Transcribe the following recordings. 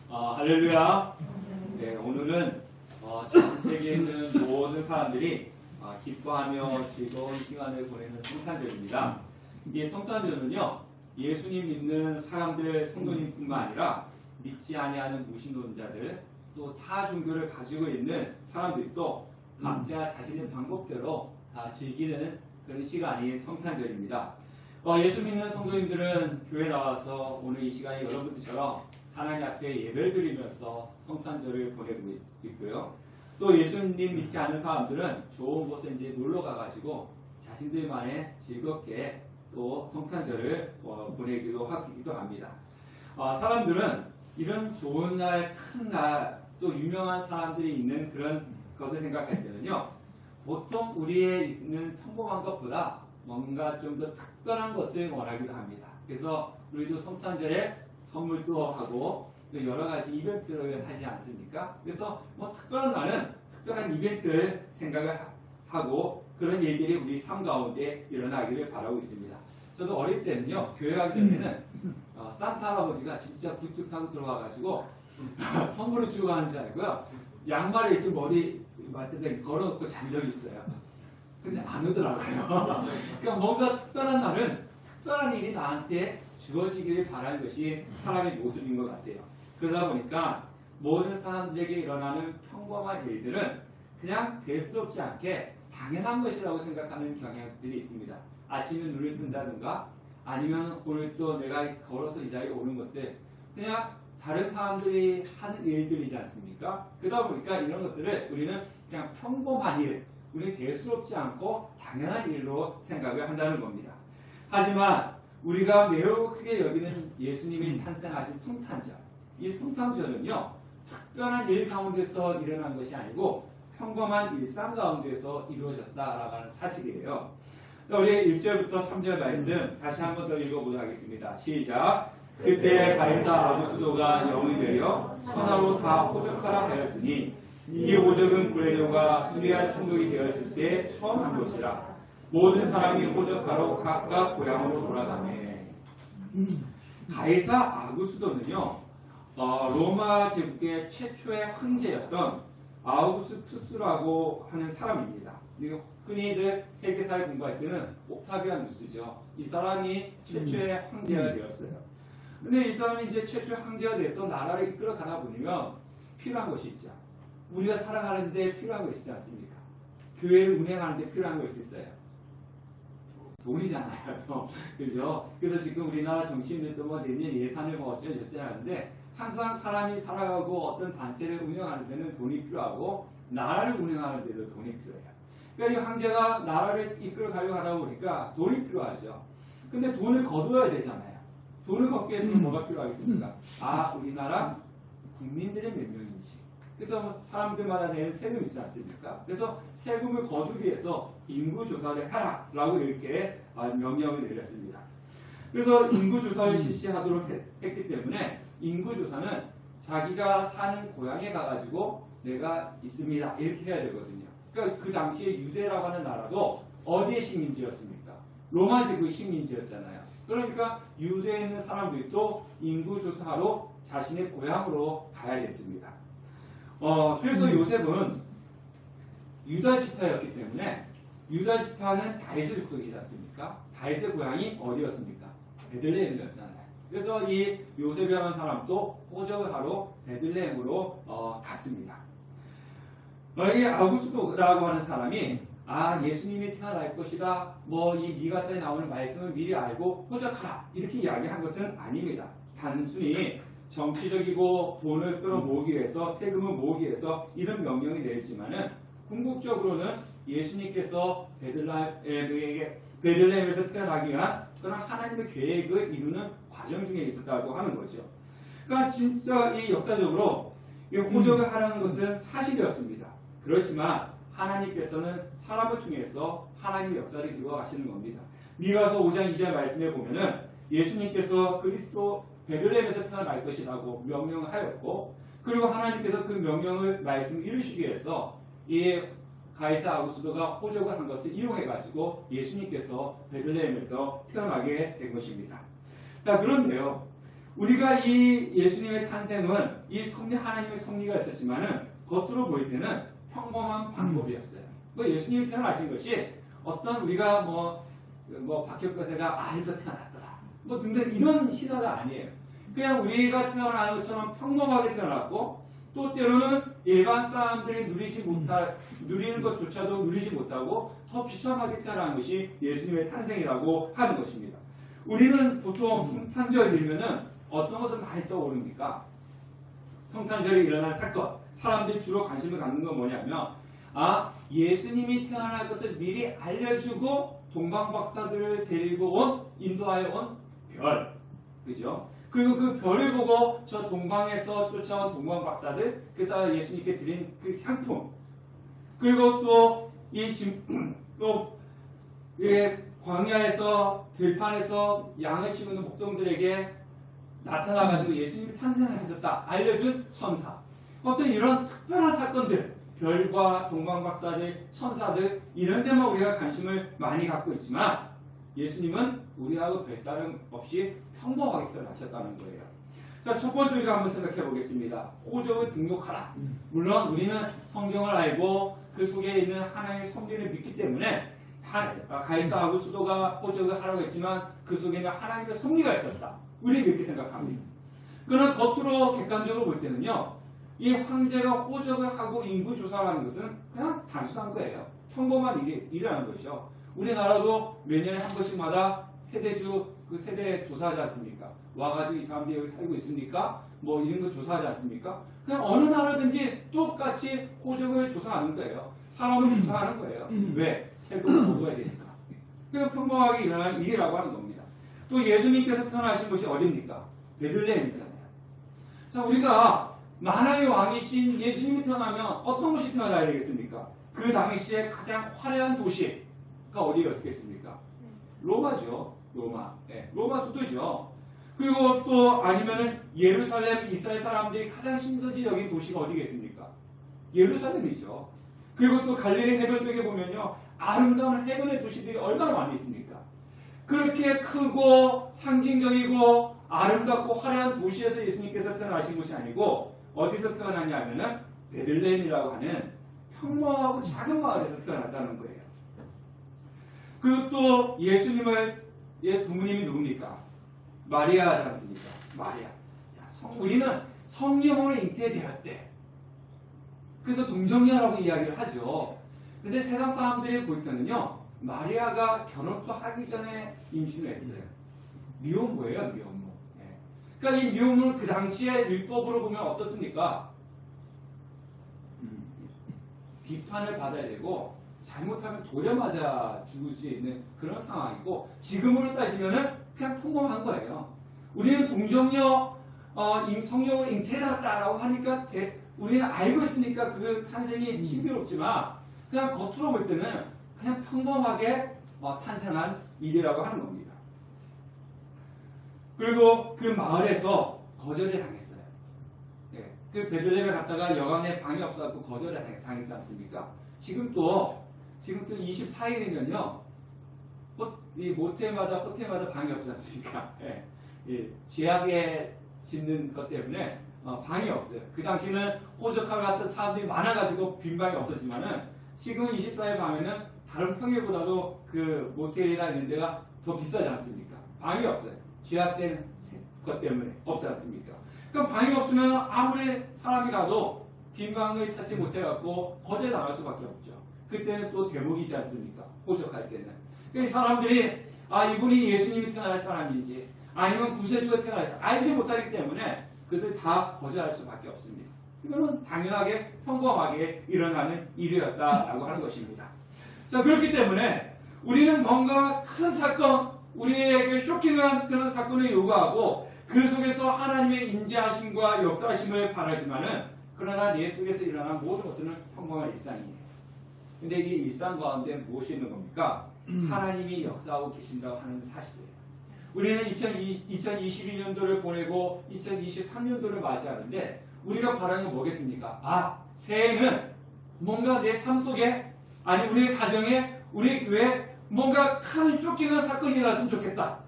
할렐루야. 네, 오늘은 전 세계에 있는 모든 사람들이 기뻐하며 즐거운 시간을 보내는 성탄절입니다. 이 성탄절은요, 예수님 믿는 사람들, 성도님뿐만 아니라 믿지 아니하는 무신론자들, 또 타 종교를 가지고 있는 사람들도 각자 자신의 방법대로 다 즐기는 그런 시간이 성탄절입니다. 예수 믿는 성도님들은 교회 나와서 오늘 이 시간에 여러분들처럼 하나님 앞에 예배를 드리면서 성탄절을 보내고 있고요. 또 예수님 믿지 않는 사람들은 좋은 곳에 이제 놀러 가가지고 자신들만의 즐겁게 또 성탄절을 보내기도 하기도 합니다. 사람들은 이런 좋은 날, 큰 날, 또 유명한 사람들이 있는 그런 것을 생각할 때는요, 보통 우리에 있는 평범한 것보다 뭔가 좀 더 특별한 것을 원하기도 합니다. 그래서 우리도 성탄절에 선물도 하고 여러 가지 이벤트를 하지 않습니까? 그래서 특별한 날은 특별한 이벤트를 생각을 하고 그런 일들이 우리 삶 가운데 일어나기를 바라고 있습니다. 저도 어릴 때는요, 교회 가기 전에는 산타 할아버지가 진짜 굿뚝 타고 들어와가지고 선물을 주고 가는 줄 알고요. 양말을 이렇게 머리 맞대다 걸어놓고 잔 적이 있어요. 근데 안 오더라고요. 그러니까 뭔가 특별한 날은 특별한 일이 나한테 주어지기를 바라는 것이 사람의 모습인 것 같아요. 그러다 보니까 모든 사람들에게 일어나는 평범한 일들은 그냥 대수롭지 않게 당연한 것이라고 생각하는 경향들이 있습니다. 아침에 눈을 뜬다든가 아니면 오늘 또 내가 걸어서 이 자리에 오는 것들 그냥 다른 사람들이 하는 일들이지 않습니까? 그러다 보니까 이런 것들을 우리는 그냥 평범한 일, 우리는 대수롭지 않고 당연한 일로 생각을 한다는 겁니다. 하지만 우리가 매우 크게 여기는 예수님이 탄생하신 성탄절, 이 성탄절은요, 특별한 일 가운데서 일어난 것이 아니고 평범한 일상 가운데서 이루어졌다라고 하는 사실이에요. 자, 우리 1절부터 3절 말씀 다시 한번 더 읽어보도록 하겠습니다. 시작! 그때 가이사 아구스도가 영이 되어 천하로 다 호적하라 하였으니 이 호적은 고레뇨가 수리아 총독이 되었을 때 처음 한 것이라. 모든 사람이 호적하러 각각 고향으로 돌아가네. 가이사 아구스도는요, 로마 제국의 최초의 황제였던 아우구스투스라고 하는 사람입니다. 흔히들 세계사를 공부할 때는 옥타비아누스죠. 이 사람이 최초의 황제가 되었어요. 근데 이 사람이 이제 최초의 황제가 돼서 나라를 이끌어 가다 보면 필요한 것이 있죠. 우리가 살아가는데 필요한 것이 있지 않습니까? 교회를 운행하는데 필요한 것이 있어요. 돈이잖아요. 그죠? 그래서 지금 우리나라 정치인들도 내년 예산을 어쩌고저쩌고 하는데 항상 사람이 살아가고 어떤 단체를 운영하는 데는 돈이 필요하고 나라를 운영하는 데도 돈이 필요해요. 그러니까 이 황제가 나라를 이끌어 가려고 하다 보니까 돈이 필요하죠. 근데 돈을 거둬야 되잖아요. 돈을 걷기 위해서는 뭐가 필요하겠습니까? 우리나라 국민들이 몇 명인지. 그래서 사람들마다 내는 세금 있지 않습니까? 그래서 세금을 거두기 위해서 인구조사를 해라! 라고 이렇게 명령을 내렸습니다. 그래서 인구조사를 실시하도록 했기 때문에 인구조사는 자기가 사는 고향에 가가지고 내가 있습니다. 이렇게 해야 되거든요. 그러니까 그 당시에 유대라고 하는 나라도 어디의 식민지였습니까? 로마 제국의 식민지였잖아요. 그러니까 유대에 있는 사람들도 인구조사하러 자신의 고향으로 가야 됐습니다. 그래서 요셉은 유다 지파였기 때문에 유다 지파는 다윗을 구속이지 않습니까? 다윗의 고향이 어디였습니까? 베들레헴이었잖아요. 그래서 이 요셉이라는 사람도 호적을 하러 베들레헴으로 갔습니다. 이 아구스도라고 하는 사람이 예수님이 태어날 것이다. 이 미가서에 나오는 말씀을 미리 알고 호적하라. 이렇게 이야기한 것은 아닙니다. 단순히 정치적이고 돈을 끌어모으기 위해서 세금을 모으기 위해서 이런 명령이 내렸지만은 궁극적으로는 예수님께서 베들레헴에서 태어나기 위한 그런 하나님의 계획을 이루는 과정 중에 있었다고 하는 거죠. 그러니까 진짜 이 역사적으로 이 호적을 하라는 것은 사실이었습니다. 그렇지만 하나님께서는 사람을 통해서 하나님의 역사를 이루어 가시는 겁니다. 미가서 5장 2절 말씀에 보면은 예수님께서 그리스도 베들레헴에서 태어날 것이라고 명령을 하였고, 그리고 하나님께서 그 명령을 말씀 이루시기 위해서 이 가이사 아구스도가 호적을 한 것을 이용해가지고 예수님께서 베들레헴에서 태어나게 된 것입니다. 자, 그런데요, 우리가 이 예수님의 탄생은 이 섭리, 하나님의 섭리가 있었지만은 겉으로 보일 때는 평범한 방법이었어요. 뭐 예수님이 태어나신 것이 어떤 우리가 뭐 박혁거세가 알에서 태어났더라 뭐 등등 이런 신화가 아니에요. 그냥 우리가 태어나는 것처럼 평범하게 태어났고 또 때로는 일반 사람들이 누리는 것조차도 누리지 못하고 더 비참하게 태어난 것이 예수님의 탄생이라고 하는 것입니다. 우리는 보통 성탄절이면은 어떤 것을 많이 떠오릅니까? 성탄절에 일어난 사건, 사람들이 주로 관심을 갖는 건 뭐냐면 예수님이 태어날 것을 미리 알려주고 동방박사들을 데리고 온, 인도하여 온 별, 그죠? 그리고 그 별을 보고 저 동방에서 쫓아온 동방박사들, 그래서 예수님께 드린 그 향품, 그리고 또 광야에서 들판에서 양을 치우는 목동들에게 나타나가지고 예수님이 탄생하셨다 알려준 천사. 어떤 이런 특별한 사건들, 별과 동방박사들, 천사들 이런 데만 우리가 관심을 많이 갖고 있지만 예수님은 우리하고 별다름 없이 평범하게 태어나셨다는 거예요. 자, 첫 번째 우리가 한번 생각해 보겠습니다. 호적을 등록하라. 물론 우리는 성경을 알고 그 속에 있는 하나님의 섭리를 믿기 때문에 가이사하고 수도가 호적을 하라고 했지만 그 속에는 하나님의 섭리가 있었다. 우리는 그렇게 생각합니다. 그러나 겉으로 객관적으로 볼 때는요, 이 황제가 호적을 하고 인구 조사를 하는 것은 그냥 단순한 거예요. 평범한 일이라는 것이죠. 우리나라도 몇 년에 한 번씩마다 세대주 그 세대 조사하지 않습니까? 와가지고 이 사람들이 여기 살고 있습니까? 뭐 이런 거 조사하지 않습니까? 그냥 어느 나라든지 똑같이 호적을 조사하는 거예요. 사람을 조사하는 거예요. 왜? 세금을 거둬야 되니까. 그냥 평범하게 일어나는 일이라고 하는 겁니다. 또 예수님께서 태어나신 곳이 어디입니까? 베들레헴이잖아요. 자, 우리가 만화의 왕이신 예수님이 태어나면 어떤 곳이 태어나야 되겠습니까? 그 당시에 가장 화려한 도시가 어디였겠습니까? 로마죠. 로마. 네, 로마 수도죠. 그리고 또 아니면은 예루살렘, 이스라엘 사람들이 가장 신선지 여긴 도시가 어디겠습니까? 예루살렘이죠. 그리고 또 갈릴리 해변 쪽에 보면요, 아름다운 해변의 도시들이 얼마나 많이 있습니까? 그렇게 크고 상징적이고 아름답고 화려한 도시에서 예수님께서 태어나신 것이 아니고 어디서 태어났냐 하면은 베들레헴이라고 하는 평범하고 작은 마을에서 태어났다는 거예요. 그리고 또 예수님의 부모님이 누굽니까? 마리아지 않습니까? 마리아. 자, 우리는 성령으로 잉태되었대. 그래서 동정녀라고 이야기를 하죠. 근데 세상 사람들이 볼 때는요, 마리아가 결혼도 하기 전에 임신을 했어요. 미혼모예요, 미혼모. 네. 그러니까 이 미혼모는 그 당시에 율법으로 보면 어떻습니까? 비판을 받아야 되고 잘못하면 돌에 맞아 죽을 수 있는 그런 상황이고, 지금으로 따지면은 그냥 평범한 거예요. 우리는 동정녀 성령을 잉태했다라고 하니까 우리는 알고 있으니까 그 탄생이 신비롭지만 그냥 겉으로 볼 때는 그냥 평범하게 탄생한 일이라고 하는 겁니다. 그리고 그 마을에서 거절을 당했어요. 예, 그 베들레헴에 갔다가 여간에 방이 없어서 거절을 당했지 않습니까? 지금 또 24일이면요, 이 모텔마다 호텔마다 방이 없지 않습니까? 예, 예, 죄악에 짓는 것 때문에 방이 없어요. 그 당시는 호적하러 갔던 사람들이 많아가지고 빈 방이 없었지만은 지금 24일 밤에는 다른 평일보다도 그 모텔이나 이런 데가 더 비싸지 않습니까? 방이 없어요. 죄악된 것 때문에 없지 않습니까? 그럼 방이 없으면 아무리 사람이 가도 빈 방을 찾지 못해갖고 거절당할 수밖에 없죠. 그때는 또 대목이지 않습니까? 호적할 때는. 그러니까 사람들이 이분이 예수님이 태어날 사람인지 아니면 구세주가 태어날 알지 못하기 때문에 그들 다 거절할 수밖에 없습니다. 이거는 당연하게 평범하게 일어나는 일이었다라고 하는 것입니다. 자, 그렇기 때문에 우리는 뭔가 큰 사건, 우리에게 쇼킹한 그런 사건을 요구하고 그 속에서 하나님의 임재하심과 역사하심을 바라지만은 그러나 내 속에서 일어난 모든 것들은 평범한 일상이에요. 근데 이 일상 가운데 무엇이 있는 겁니까? 하나님이 역사하고 계신다고 하는 사실이에요. 우리는 2022년도를 보내고 2023년도를 맞이하는데 우리가 바라는 건 뭐겠습니까? 새해에는 뭔가 내 삶 속에 아니 우리의 가정에 우리 교회에 뭔가 큰 쫓기는 사건이 일어났으면 좋겠다.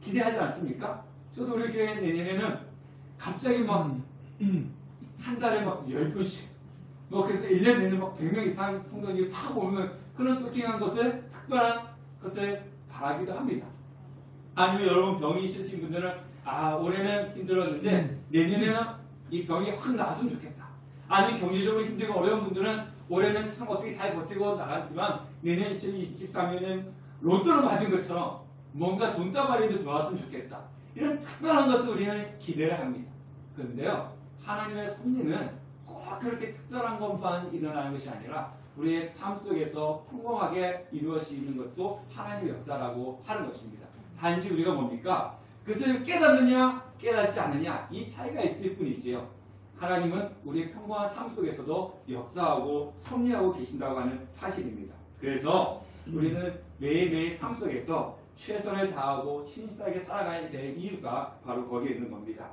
기대하지 않습니까? 저도 우리 교회 내년에는 갑자기 막 한 달에 막 10분씩 뭐 그래서 1년 내내 막 100명 이상 성도님이 다 오면 그런 소킹한 것을 특별한 것을 바라기도 합니다. 아니면 여러분 병이 있으신 분들은 올해는 힘들었는데 내년에는 이 병이 확 나았으면 좋겠다. 아니면 경제적으로 힘들고 어려운 분들은 올해는 참 어떻게 잘 버티고 나갔지만 내년 2023년에는 로또를 맞은 것처럼 뭔가 돈다발이도 좋았으면 좋겠다. 이런 특별한 것을 우리는 기대를 합니다. 그런데요, 하나님의 섭리는 꼭 그렇게 특별한 것만 일어나는 것이 아니라 우리의 삶 속에서 평범하게 이루어지는 것도 하나님의 역사라고 하는 것입니다. 단지 우리가 뭡니까? 그것을 깨닫느냐 깨닫지 않느냐 이 차이가 있을 뿐이지요. 하나님은 우리의 평범한 삶 속에서도 역사하고 섭리하고 계신다고 하는 사실입니다. 그래서 우리는 매일매일 삶 속에서 최선을 다하고 신실하게 살아가야 될 이유가 바로 거기에 있는 겁니다.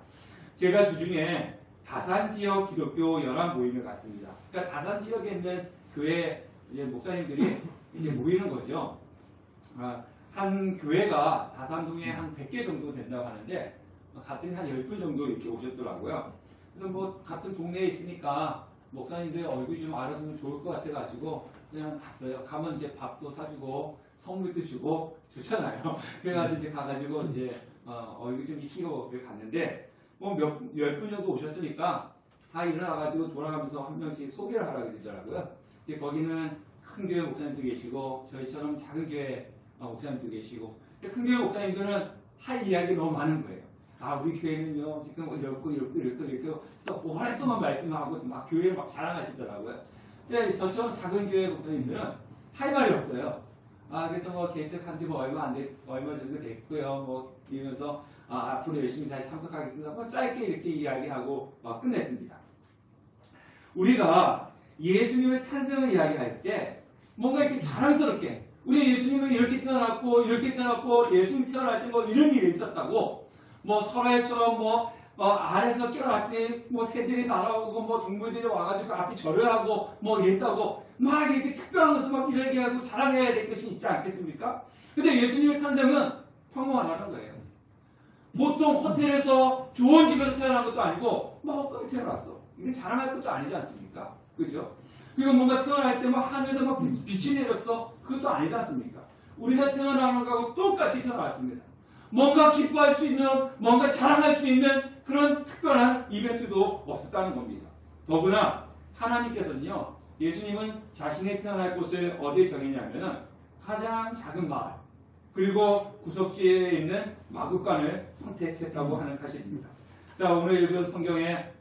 제가 주중에 다산지역 기독교 연합 모임을 갔습니다. 그러니까 다산지역에 있는 교회 이제 목사님들이 이제 모이는 거죠. 한 교회가 다산동에 한 100개 정도 된다고 하는데 같은 한 10분 정도 이렇게 오셨더라고요. 그래서 뭐 같은 동네에 있으니까 목사님들 얼굴 좀 알아두면 좋을 것 같아가지고 그냥 갔어요. 가면 이제 밥도 사주고 선물도 주고 좋잖아요. 그래가지고 이제 가가지고 이제 얼굴 좀 익히고 갔는데 뭐 10분 정도 오셨으니까 다 일어나가지고 돌아가면서 한 명씩 소개를 하라고 그러더라고요. 거기는 큰 교회 목사님도 계시고 저희처럼 작은 교회 목사님도 계시고 큰 교회 목사님들은 할 이야기 너무 많은 거예요. 우리 교회는요 지금 이렇고 그래서 오랫동안 말씀하고 막 교회를 막 자랑하시더라고요. 근데 저처럼 작은 교회 목사님들은 할 말이 없어요. 그래서 뭐 개척한 지 뭐 얼마 정도 됐고요. 뭐 이러면서 앞으로 열심히 잘 참석하겠습니다. 뭐 짧게 이렇게 이야기하고 끝냈습니다. 우리가 예수님의 탄생을 이야기할 때 뭔가 이렇게 자랑스럽게 우리 예수님은 이렇게 태어났고 예수님 태어날 때 뭐 이런 일이 있었다고 뭐 설화처럼 안에서 깨어났더니 뭐 새들이 날아오고 뭐 동물들이 와가지고 앞이 절을 하고 뭐 이랬다고 막 이렇게 특별한 것을 막 이야기하고 자랑해야 될 것이 있지 않겠습니까? 근데 예수님의 탄생은 평범하다는 거예요. 보통 호텔에서 좋은 집에서 태어난 것도 아니고 막 헛간에 태어났어. 이건 자랑할 것도 아니지 않습니까? 그죠? 그리고 뭔가 태어날 때 막 하늘에서 막 빛이 내렸어. 그것도 아니지 않습니까? 우리가 태어나는 거하고 똑같이 태어났습니다. 뭔가 기뻐할 수 있는, 뭔가 자랑할 수 있는 그런 특별한 이벤트도 없었다는 겁니다. 더구나 하나님께서는요, 예수님은 자신이 태어날 곳을 어디에 정했냐면은 가장 작은 마을, 그리고 구석지에 있는 마구간을 선택했다고 하는 사실입니다. 자, 오늘 읽은 성경의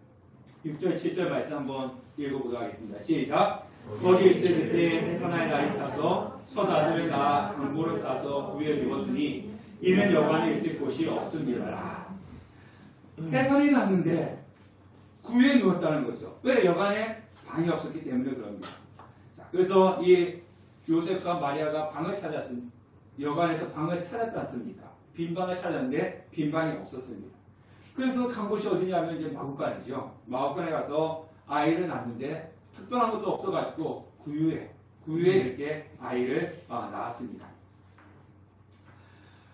6절, 7절 말씀 한번 읽어보도록 하겠습니다. 시작! 거기 있을 그때 해산의 날이 차서 첫 아들을 낳아 강보를 싸서 구에 누웠으니 이는 여관에 있을 곳이 없습니다. 해산이 났는데 구에 누웠다는 거죠. 왜? 여관에 방이 없었기 때문에 그럽니다. 자, 그래서 이 요셉과 마리아가 방을 찾았습니다. 여관에서 방을 찾았지 않습니까? 빈 방을 찾았는데 빈 방이 없었습니다. 그래서 간 곳이 어디냐면 이제 마구간이죠. 마구간에 가서 아이를 낳는데 특별한 것도 없어가지고 구유에 이렇게 아이를 낳았습니다.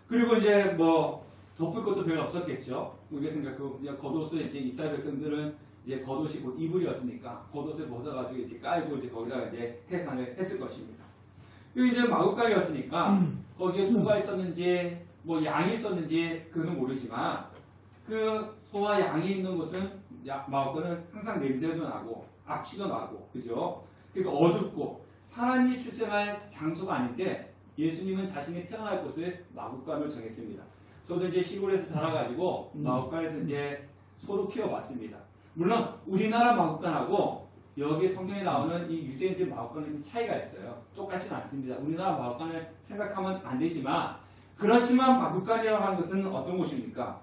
그리고 이제 뭐 덮을 것도 별로 없었겠죠. 우리가 생각하고 그냥 겉옷을 이제 이스라엘 백성들은 이제 겉옷이 곧 이불이었으니까 겉옷을 벗어가지고 이렇게 깔고 이제 거기다가 이제 해산을 했을 것입니다. 그리고 이제 마구간이었으니까 거기에 소가 있었는지 뭐 양이 있었는지 그건 모르지만 그 소와 양이 있는 곳은 마구간은 항상 냄새도 나고 악취도 나고 그죠? 그러니까 어둡고 사람이 출생할 장소가 아닌데 예수님은 자신이 태어날 곳을 마구간을 정했습니다. 저도 이제 시골에서 자라가지고 마구간에서 이제 소를 키워봤습니다. 물론 우리나라 마구간하고 여기 성경에 나오는 이 유대인들 마구간은 차이가 있어요. 똑같지는 않습니다. 우리나라 마구간을 생각하면 안 되지만 그렇지만 마구간이라고 하는 것은 어떤 곳입니까?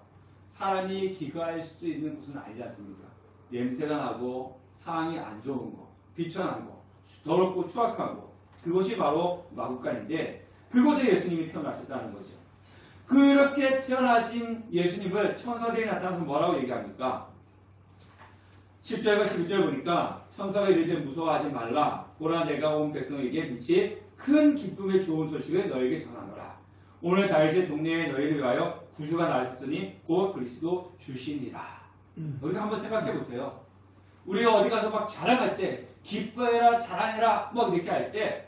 사람이 기거할 수 있는 곳은 아니지 않습니까? 냄새가 나고 상황이 안 좋은 거, 비천한 거, 더럽고 추악한 거 그것이 바로 마구간인데 그곳에 예수님이 태어나셨다는 거죠. 그렇게 태어나신 예수님을 천사들이 나타나서 뭐라고 얘기합니까? 10절과 11절 보니까 천사가 이르되 무서워하지 말라. 보라 내가 온 백성에게 미치 큰 기쁨의 좋은 소식을 너에게 전하노라. 오늘 다윗의 동네에 너희를 위하여 구주가 나셨으니 곧 그리스도 주시니라. 우리가 한번 생각해 보세요. 우리가 어디 가서 막 자랑할 때 기뻐해라 자랑해라 막 이렇게 할 때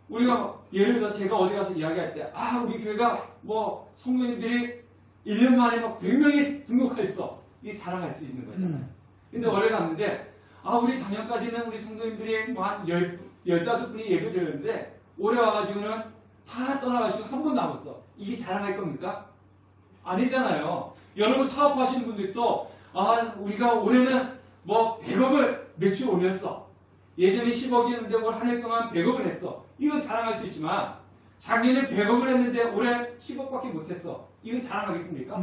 우리가 예를 들어 제가 어디 가서 이야기할 때 우리 교회가 뭐 성도님들이 1년 만에 막 100명이 등록했어. 이게 자랑할 수 있는 거잖아요. 근데 원래 갔는데 우리 작년까지는 우리 성도님들이 뭐 한 15분이 예배 드렸는데 올해 와가지고는 다 떠나가지고 한 분 남았어. 이게 자랑할 겁니까? 아니잖아요. 여러분 사업하시는 분들도 우리가 올해는 뭐 100억을 매출 올렸어. 예전에 10억이었는데 올 한 해 동안 100억을 했어. 이건 자랑할 수 있지만 작년에 100억을 했는데 올해 10억밖에 못했어. 이건 자랑하겠습니까?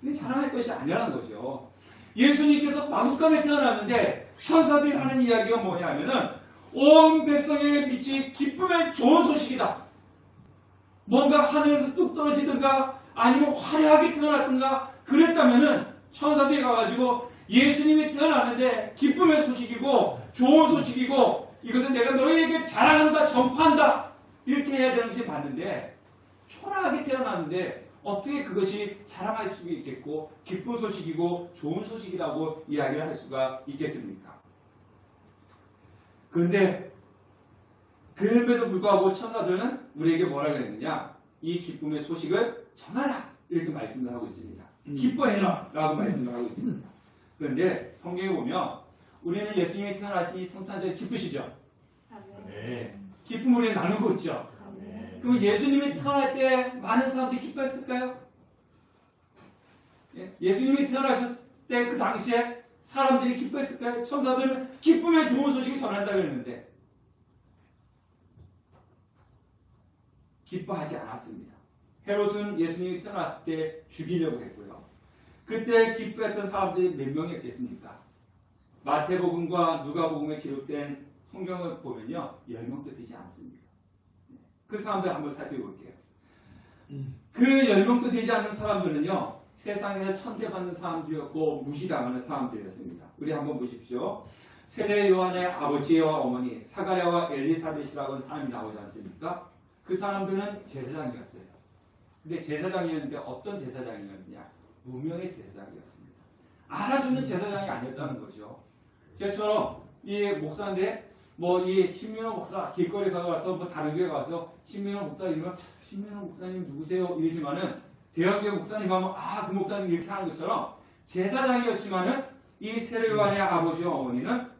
이건 자랑할 것이 아니라는 거죠. 예수님께서 마구간에 태어났는데 천사들이 하는 이야기가 뭐냐면은 온 백성에게 빛이 기쁨의 좋은 소식이다. 뭔가 하늘에서 뚝 떨어지든가 아니면 화려하게 태어났든가 그랬다면은 천사들이 가가지고 예수님이 태어났는데 기쁨의 소식이고 좋은 소식이고 이것은 내가 너희에게 자랑한다 전파한다 이렇게 해야 되는 것이 맞는데 초라하게 태어났는데 어떻게 그것이 자랑할 수 있겠고 기쁜 소식이고 좋은 소식이라고 이야기를 할 수가 있겠습니까? 그런데 그럼에도 불구하고 천사들은 우리에게 뭐라 그랬느냐? 이 기쁨의 소식을 전하라 이렇게 말씀을 하고 있습니다. 기뻐해라 라고 말씀을 하고 있습니다. 그런데 성경에 보면 우리는 예수님이 태어나시니 성탄절이 기쁘시죠? 네. 기쁨 우리는 나누고 있죠? 네. 그럼 예수님이 태어날 때 많은 사람들이 기뻐했을까요? 예수님이 태어나셨을 때 그 당시에 사람들이 기뻐했을까요? 천사들은 기쁨의 좋은 소식을 전한다고 했는데 기뻐하지 않았습니다. 헤롯은 예수님이 태어났을 때 죽이려고 했고요. 그때 기뻐했던 사람들이 몇 명이었겠습니까? 마태복음과 누가복음에 기록된 성경을 보면요. 10명도 되지 않습니다. 그 사람들 한번 살펴볼게요. 그 10명도 되지 않는 사람들은요. 세상에서 천대받는 사람들이었고 무시당하는 사람들이었습니다. 우리 한번 보십시오. 세례 요한의 아버지와 어머니 사가랴와 엘리사벳이라고 하는 사람이 나오지 않습니까? 그 사람들은 제사장이었어요. 근데 제사장이었는데 어떤 제사장이었느냐? 무명의 제사장이었습니다. 알아주는 제사장이 아니었다는 거죠. 저처럼 이 목사인데 이 신민호 목사 길거리 가서 뭐 다른 교회 가서 신민호 목사 이러면 신민호 목사님 누구세요? 이러지만은 대형교회 목사님 하면 그 목사님 이렇게 하는 것처럼 제사장이었지만은 이 세례 요한의 아버지와 어머니는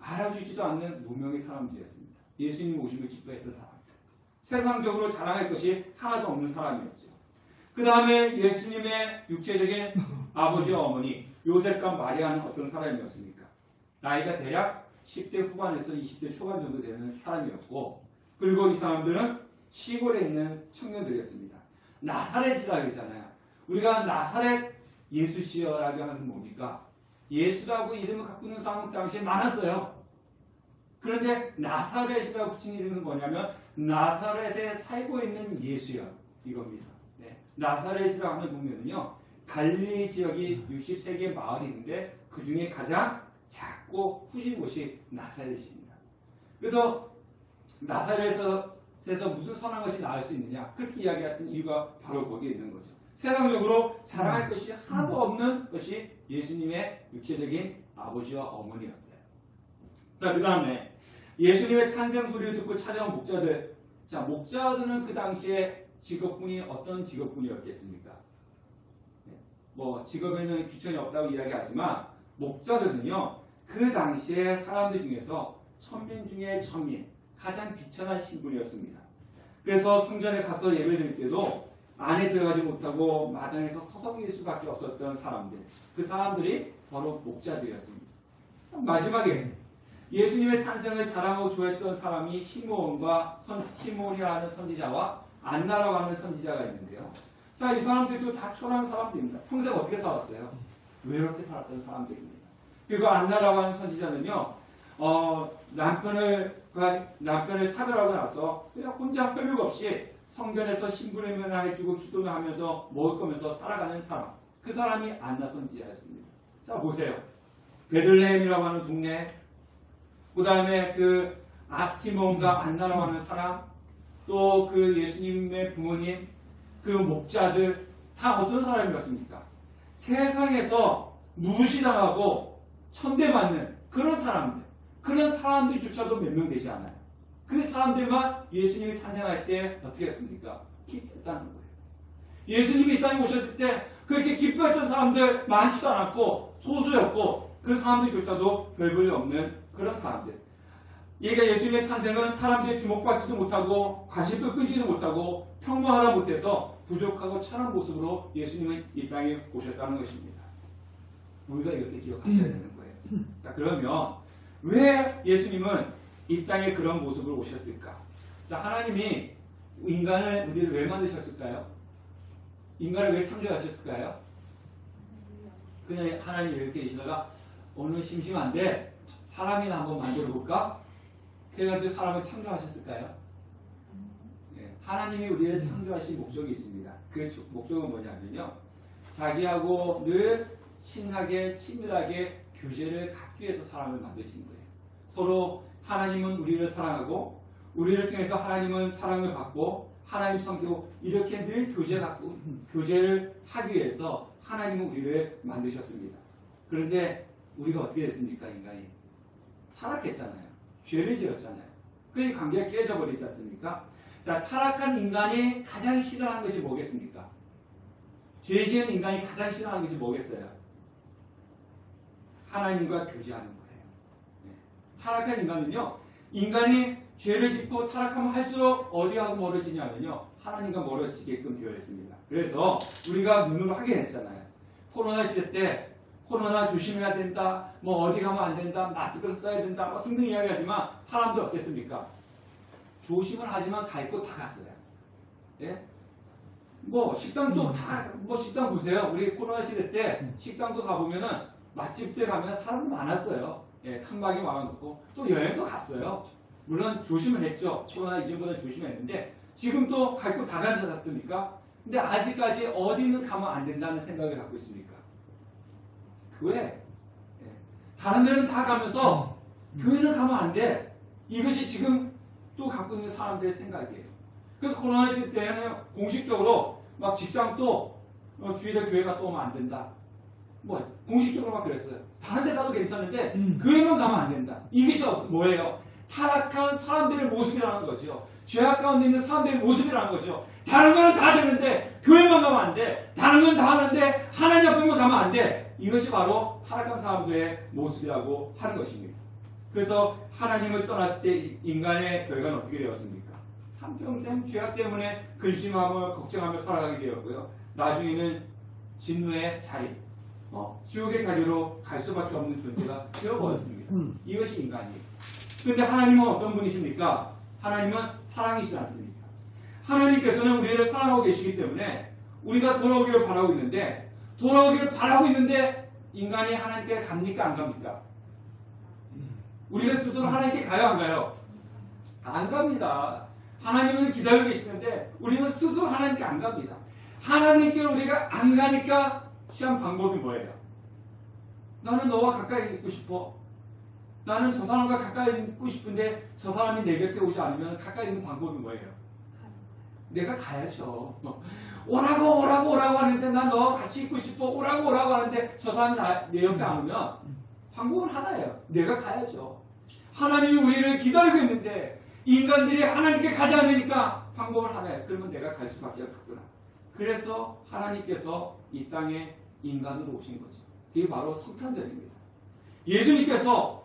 알아주지도 않는 무명의 사람들이었습니다. 예수님 오심을 기뻐했던 사람. 세상적으로 자랑할 것이 하나도 없는 사람이었죠. 그 다음에 예수님의 육체적인 아버지와 어머니 요셉과 마리아는 어떤 사람이었습니까? 나이가 대략 10대 후반에서 20대 초반 정도 되는 사람이었고 그리고 이 사람들은 시골에 있는 청년들이었습니다. 나사렛이라고 하잖아요. 우리가 나사렛 예수시여라고 하는 건 뭡니까? 예수라고 이름을 갖고 있는 사람은 그 당시에 많았어요. 그런데 나사렛이라고 붙인 이름은 뭐냐면 나사렛에 살고 있는 예수여 이겁니다. 네. 나사렛이라고 하는 동네는요. 갈릴리 지역이 60세 개의 마을이 있는데 그 중에 가장 작고 후진 곳이 나사렛입니다. 그래서 나사렛에서 무슨 선한 것이 나올 수 있느냐 그렇게 이야기했던 이유가 바로 거기에 있는 거죠. 세상적으로 자랑할 것이 하나도 없는 것이 예수님의 육체적인 아버지와 어머니였어요. 그 다음에 예수님의 탄생 소리를 듣고 찾아온 목자들. 자, 목자들은 그 당시에 직업군이 어떤 직업군이었겠습니까? 직업에는 귀천이 없다고 이야기하지만 목자들은요 그 당시에 사람들 중에서 천민 중에 천민 가장 비천한 신분이었습니다. 그래서 성전에 가서 예배드릴 때도 안에 들어가지 못하고 마당에서 서성일 수밖에 없었던 사람들. 그 사람들이 바로 목자들이었습니다. 마지막에 예수님의 탄생을 자랑하고 좋아했던 사람이 시몬이라는 선지자와 안나라고 하는 선지자가 있는데요. 자, 이 사람들도 다 초라한 사람들입니다. 평생 어떻게 살았어요? 외롭게 살았던 사람들입니다. 그리고 안나라고 하는 선지자는요, 남편을 사별하고 나서 그냥 혼자 혈육 없이 성전에서 신부름을 해주고 기도를 하면서 먹을 거면서 살아가는 사람. 그 사람이 안나 선지자였습니다. 자, 보세요. 베들레헴이라고 하는 동네, 그 다음에 시몬과 안나라고 하는 사람, 또 그 예수님의 부모님, 그 목자들 다 어떤 사람이었습니까? 세상에서 무시당하고 천대받는 그런 사람들, 그런 사람들조차도 몇 명 되지 않아요. 그 사람들만 예수님이 탄생할 때 어떻게 했습니까? 기뻤다는 거예요. 예수님이 이 땅에 오셨을 때 그렇게 기뻐했던 사람들 많지도 않았고 소수였고 그 사람들조차도 별 볼일 없는 그런 사람들. 얘가 예수님의 탄생은 사람들이 주목받지도 못하고 관심도 끄지도 못하고 평범하다 못해서 부족하고 천한 모습으로 예수님은 이 땅에 오셨다는 것입니다. 우리가 이것을 기억하셔야 되는 거예요. 자, 그러면 왜 예수님은 이 땅에 그런 모습으로 오셨을까? 자, 하나님이 인간을 우리를 왜 만드셨을까요? 인간을 왜 창조하셨을까요? 그냥 하나님이 이렇게 계시다가 오늘 심심한데 사람이나 한번 만들어 볼까? 제가 그 사람을 창조하셨을까요? 네, 하나님이 우리를 창조하신 목적이 있습니다. 그 목적은 뭐냐면요, 자기하고 늘 친하게 친밀하게 교제를 갖기 위해서 사람을 만드신 거예요. 서로 하나님은 우리를 사랑하고 우리를 통해서 하나님은 사랑을 받고 하나님 섬기고 이렇게 늘 교제를 하기 위해서 하나님은 우리를 만드셨습니다. 그런데 우리가 어떻게 됐습니까? 인간이 타락했잖아요. 죄를 지었잖아요. 그 관계가 깨져버리지 않습니까? 자, 타락한 인간이 가장 싫어하는 것이 뭐겠습니까? 죄 지은 인간이 가장 싫어하는 것이 뭐겠어요? 하나님과 교제하는 거예요. 네. 타락한 인간은요, 인간이 죄를 짓고 타락하면 할수록 어디하고 멀어지냐면요, 하나님과 멀어지게끔 되어 있습니다. 그래서 우리가 눈으로 확인했잖아요. 코로나 시대 때 코로나 조심해야 된다, 뭐 어디 가면 안 된다, 마스크를 써야 된다, 뭐 등등 이야기하지만 사람들 어땠습니까? 조심을 하지만 갈 곳 다 갔어요. 예? 뭐 식당도 다, 뭐 식당 보세요. 우리 코로나 시대 때 식당도 가보면은 맛집들 가면 사람 많았어요. 예, 칸막이 막아놓고 또 여행도 갔어요. 물론 조심을 했죠. 코로나 이전보다 조심했는데 지금 또 갈 곳 다 가지 않았습니까? 근데 아직까지 어디는 가면 안 된다는 생각을 갖고 있습니까? 교회. 예. 다른 데는 다 가면서 교회는 가면 안 돼. 이것이 지금 또 갖고 있는 사람들의 생각이에요. 그래서 코로나 시대 때는 공식적으로 막 직장도 주일에 교회 갔다 오면 안 된다. 뭐 공식적으로 막 그랬어요. 다른 데 가도 괜찮은데 교회만 가면 안 된다. 이것이 뭐예요? 타락한 사람들의 모습이라는 거죠. 죄악 가운데 있는 사람들의 모습이라는 거죠. 다른 건 다 되는데 교회만 가면 안 돼. 다른 건 다 하는데 하나님 앞에만 가면 안 돼. 이것이 바로 타락한 사람들의 모습이라고 하는 것입니다. 그래서 하나님을 떠났을 때 인간의 결과는 어떻게 되었습니까? 한평생 죄악 때문에 근심하며 걱정하며 살아가게 되었고요. 나중에는 진노의 자리, 지옥의 자리로 갈 수밖에 없는 존재가 되어버렸습니다. 이것이 인간이에요. 그런데 하나님은 어떤 분이십니까? 하나님은 사랑이시지 않습니까? 하나님께서는 우리를 사랑하고 계시기 때문에 우리가 돌아오기를 바라고 있는데 인간이 하나님께 갑니까? 안 갑니까? 우리가 스스로 하나님께 가요? 안 가요? 안 갑니다. 하나님은 기다리고 계시는데 우리는 스스로 하나님께 안 갑니다. 하나님께 우리가 안 가니까 취한 방법이 뭐예요? 나는 너와 가까이 있고 싶어. 나는 저 사람과 가까이 있고 싶은데 저 사람이 내 곁에 오지 않으면 가까이 있는 방법이 뭐예요? 내가 가야죠. 오라고 하는데 난 너와 같이 있고 싶어. 오라고 하는데 저 사람이 내 옆에 안 오면 방법은 하나예요. 내가 가야죠. 하나님이 우리를 기다리고 있는데 인간들이 하나님께 가지 않으니까 방법은 하나예요. 그러면 내가 갈 수밖에 없구나. 그래서 하나님께서 이 땅에 인간으로 오신 거죠. 그게 바로 성탄절입니다. 예수님께서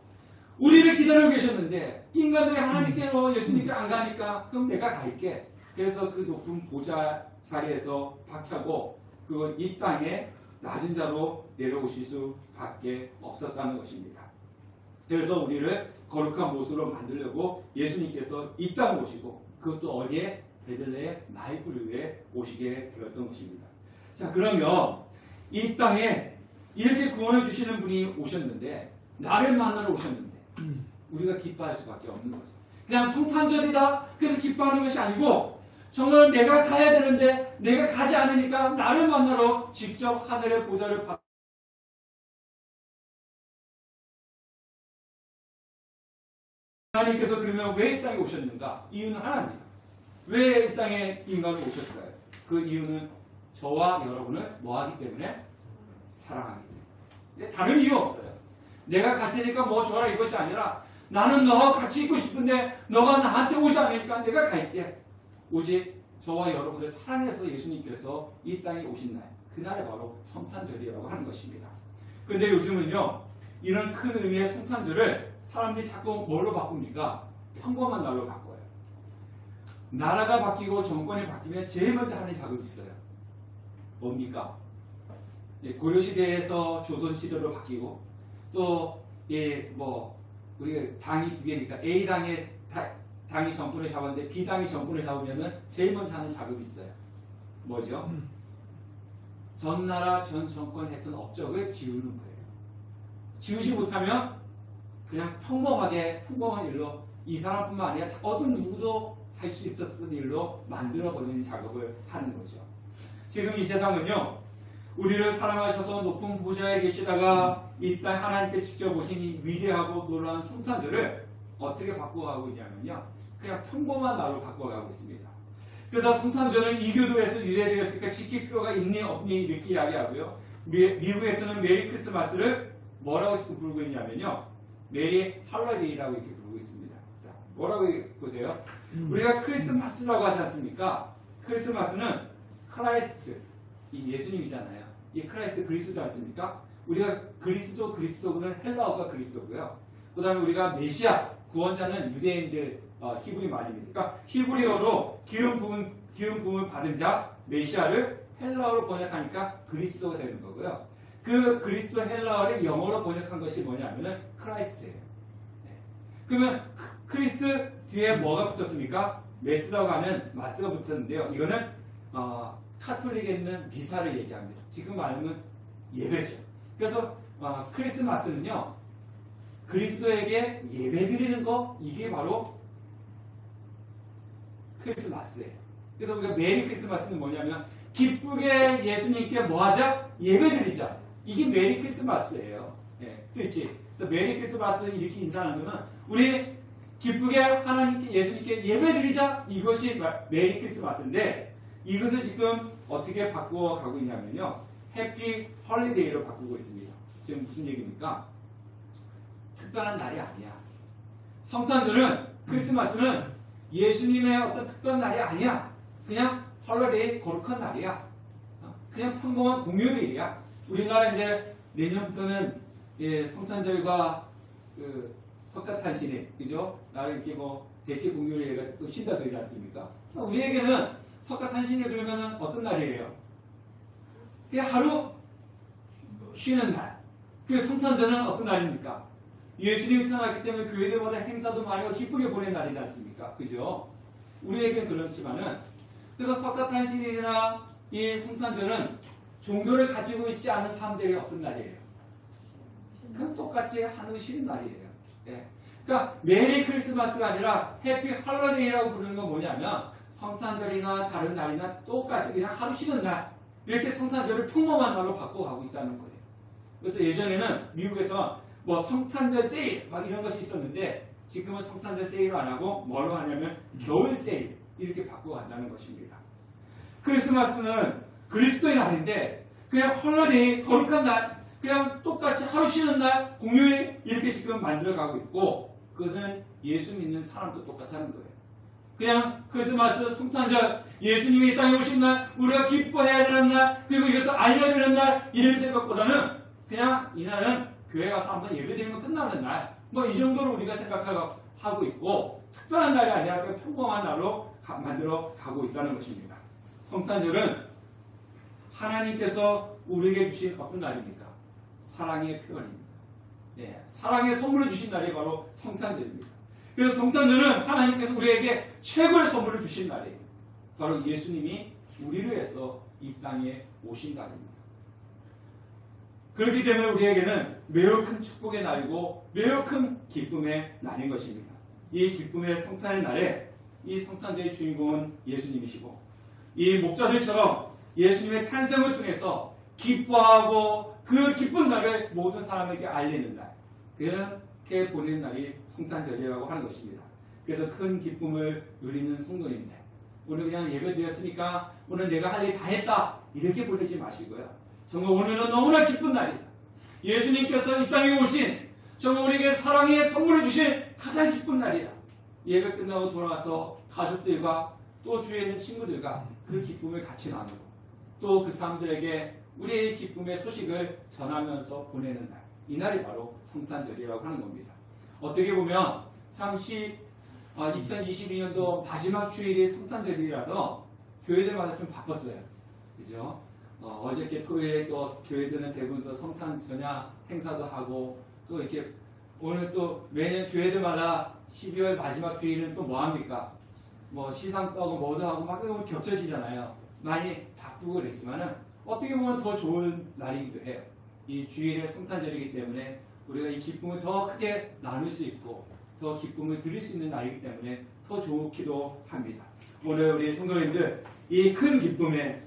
우리를 기다리고 계셨는데 인간들이 하나님께로 예수님께 안 가니까 그럼 내가 갈게. 그래서 그 높은 보좌 자리에서 박차고 그 이 땅에 낮은 자로 내려오실 수밖에 없었다는 것입니다. 그래서 우리를 거룩한 모습으로 만들려고 예수님께서 이 땅에 오시고 그것도 어디에? 베들레헴 나이프르에 오시게 되었던 것입니다. 자, 그러면 이 땅에 이렇게 구원을 주시는 분이 오셨는데 나를 만나러 오셨는데 우리가 기뻐할 수밖에 없는 거죠. 그냥 성탄절이다 그래서 기뻐하는 것이 아니고 정말 내가 가야 되는데 내가 가지 않으니까 나를 만나러 직접 하늘의 보좌를 받 하나님께서 그러면 왜 이 땅에 오셨는가? 이유는 하나입니다. 왜 이 땅에 인간이 오셨을까요? 그 이유는 저와 여러분을 뭐하기 때문에? 사랑하기 때문에. 다른 이유 없어요. 내가 같으니까 뭐 줘라 이것이 아니라 나는 너와 같이 있고 싶은데 너가 나한테 오지 않으니까 내가 갈게. 오직 저와 여러분을 사랑해서 예수님께서 이 땅에 오신 날, 그날이 바로 성탄절이라고 하는 것입니다. 근데 요즘은요, 이런 큰 의미의 성탄절을 사람들이 자꾸 뭘로 바꿉니까? 평범한 날로 바꿔요. 나라가 바뀌고 정권이 바뀌면 제일 먼저 하는 작업이 있어요. 뭡니까? 고려시대에서 조선시대로 바뀌고, 또, 우리가 당이 두 개니까 당이 정권을 잡았는데 B당이 정권을 잡으면은 제일 먼저 하는 작업이 있어요. 뭐죠? 전 나라 전 정권이 했던 업적을 지우는 거예요. 지우지 못하면 그냥 평범한 일로 이 사람뿐만 아니라 어떤 누구도 할 수 있었던 일로 만들어버리는 작업을 하는 거죠. 지금 이 세상은요, 우리를 사랑하셔서 높은 보좌에 계시다가 이 땅 하나님께 직접 오신 이 위대하고 놀라운 성탄절을 어떻게 바꿔가고 있냐면요, 그냥 평범한 날로 바꿔가고 있습니다. 그래서 성탄절은 이교도에서 유래되었으니까 지킬 필요가 있니 없니 이렇게 이야기하고요. 미국에서는 메리 크리스마스를 뭐라고 부르고 있냐면요, 메리 할러데이라고 이렇게 부르고 있습니다. 자, 뭐라고 보세요? 우리가 크리스마스라고 하지 않습니까? 크리스마스는 크라이스트, 이 예수님이잖아요. 이 크라이스트 그리스도 않습니까? 우리가 그리스도는 헬라어가 그리스도고요. 그 다음에 우리가 메시아, 구원자는 유대인들 히브리 말입니다. 그러니까 히브리어로 기름 부음을 받은 자 메시아를 헬라어로 번역하니까 그리스도가 되는 거고요. 그 그리스도 헬라어를 영어로 번역한 것이 뭐냐면은 크라이스트예요. 네. 그러면 크리스 뒤에 뭐가 붙었습니까? 메스라고 하는 마스가 붙었는데요. 이거는 카톨릭에는 미사를 얘기합니다. 지금 말하면 예배죠. 그래서 크리스마스는요, 그리스도에게 예배드리는 거, 이게 바로 크리스마스예요. 그래서 우리가 메리 크리스마스는 뭐냐면 기쁘게 예수님께 뭐하자? 예배드리자. 이게 메리 크리스마스예요. 네, 뜻이. 그래서 메리 크리스마스 이렇게 인사하는 것은 우리 기쁘게 하나님께 예수님께 예배드리자. 이것이 메리 크리스마스인데, 이것을 지금 어떻게 바꿔가고 있냐면요, 해피 헐리데이로 바꾸고 있습니다. 지금 무슨 얘기입니까? 특별한 날이 아니야. 성탄절은, 크리스마스는 예수님의 어떤 특별한 날이 아니야. 그냥 헐리데이, 거룩한 날이야. 그냥 평범한 공휴일이야. 우리나라 이제 내년부터는 성탄절과 석가탄신일, 그죠? 나를 이렇게 대체 공휴일 해가지고 또 쉰다 그러지 않습니까? 우리에게는 석가탄신일 그러면은 어떤 날이에요? 그냥 하루 쉬는 날. 그 성탄절은 어떤 날입니까? 예수님이 태어났기 때문에 교회들마다 행사도 많이 하고 기쁘게 보낸 날이지 않습니까? 그죠? 우리에게는 그렇지만은, 그래서 석가탄신일이나 이 성탄절은 종교를 가지고 있지 않은 사람들에게 어떤 날이에요? 그냥 똑같이 하는 쉬는 날이에요. 예. 그러니까 메리 크리스마스가 아니라 해피 할러데이라고 부르는 건 뭐냐면 성탄절이나 다른 날이나 똑같이 그냥 하루 쉬는 날, 이렇게 성탄절을 평범한 날로 바꿔가고 있다는 거예요. 그래서 예전에는 미국에서 성탄절 세일 막 이런 것이 있었는데, 지금은 성탄절 세일을 안 하고 뭘로 하냐면 겨울 세일 이렇게 바꿔간다는 것입니다. 크리스마스는 그리스도의 날인데 그냥 헐러데이, 거룩한 날, 그냥 똑같이 하루 쉬는 날, 공휴일 이렇게 지금 만들어가고 있고, 그것은 예수 믿는 사람도 똑같다는 거예요. 그냥 크리스마스, 성탄절, 예수님이 이 땅에 오신 날, 우리가 기뻐해야 되는 날, 그리고 이것을 알려야 되는 날, 이런 생각보다는 그냥 이날은 교회 가서 한번 예배드리면 끝나는 날, 이 정도로 우리가 생각하고 있고, 특별한 날이 아니라 그냥 평범한 날로 만들어 가고 있다는 것입니다. 성탄절은 하나님께서 우리에게 주신 어떤 날입니까? 사랑의 표현입니다. 예, 사랑의 선물을 주신 날이 바로 성탄절입니다. 그래서 성탄절은 하나님께서 우리에게 최고의 선물을 주신 날이에요. 바로 예수님이 우리를 위해서 이 땅에 오신 날입니다. 그렇기 때문에 우리에게는 매우 큰 축복의 날이고 매우 큰 기쁨의 날인 것입니다. 이 기쁨의 성탄의 날에 이 성탄절의 주인공은 예수님이시고, 이 목자들처럼 예수님의 탄생을 통해서 기뻐하고 그 기쁜 날을 모든 사람에게 알리는 날, 그렇게 보내는 날이 성탄절이라고 하는 것입니다. 그래서 큰 기쁨을 누리는 성도님들, 오늘 그냥 예배 드렸으니까 오늘 내가 할 일 다 했다. 이렇게 보내지 마시고요. 정말 오늘은 너무나 기쁜 날이다. 예수님께서 이 땅에 오신 정말 우리에게 사랑의 선물을 주신 가장 기쁜 날이다. 예배 끝나고 돌아와서 가족들과 또 주위에 있는 친구들과 그 기쁨을 같이 나누고 또 그 사람들에게 우리의 기쁨의 소식을 전하면서 보내는 날. 이 날이 바로 성탄절이라고 하는 겁니다. 어떻게 보면 참 2022년도 마지막 주일이 성탄절이라서 교회들마다 좀 바빴어요. 그죠? 어저께 토요일에 또 교회들은 대부분 또 성탄 전야 행사도 하고 또 이렇게 오늘 또 매년 교회들마다 12월 마지막 주일은 또 뭐 합니까? 뭐 시상 떠고 뭐도 하고 막 너무 겹쳐지잖아요. 많이 바쁘고 그랬지만은 어떻게 보면 더 좋은 날이기도 해요. 이 주일의 성탄절이기 때문에 우리가 이 기쁨을 더 크게 나눌 수 있고 더 기쁨을 드릴 수 있는 날이기 때문에 더 좋기도 합니다. 오늘 우리 성도님들 이 큰 기쁨의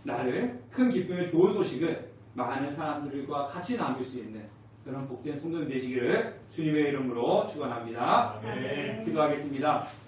날을 큰 기쁨의 좋은 소식을 많은 사람들과 같이 나눌 수 있는 그런 복된 성도님 되시기를 주님의 이름으로 축원합니다. 아멘. 기도하겠습니다.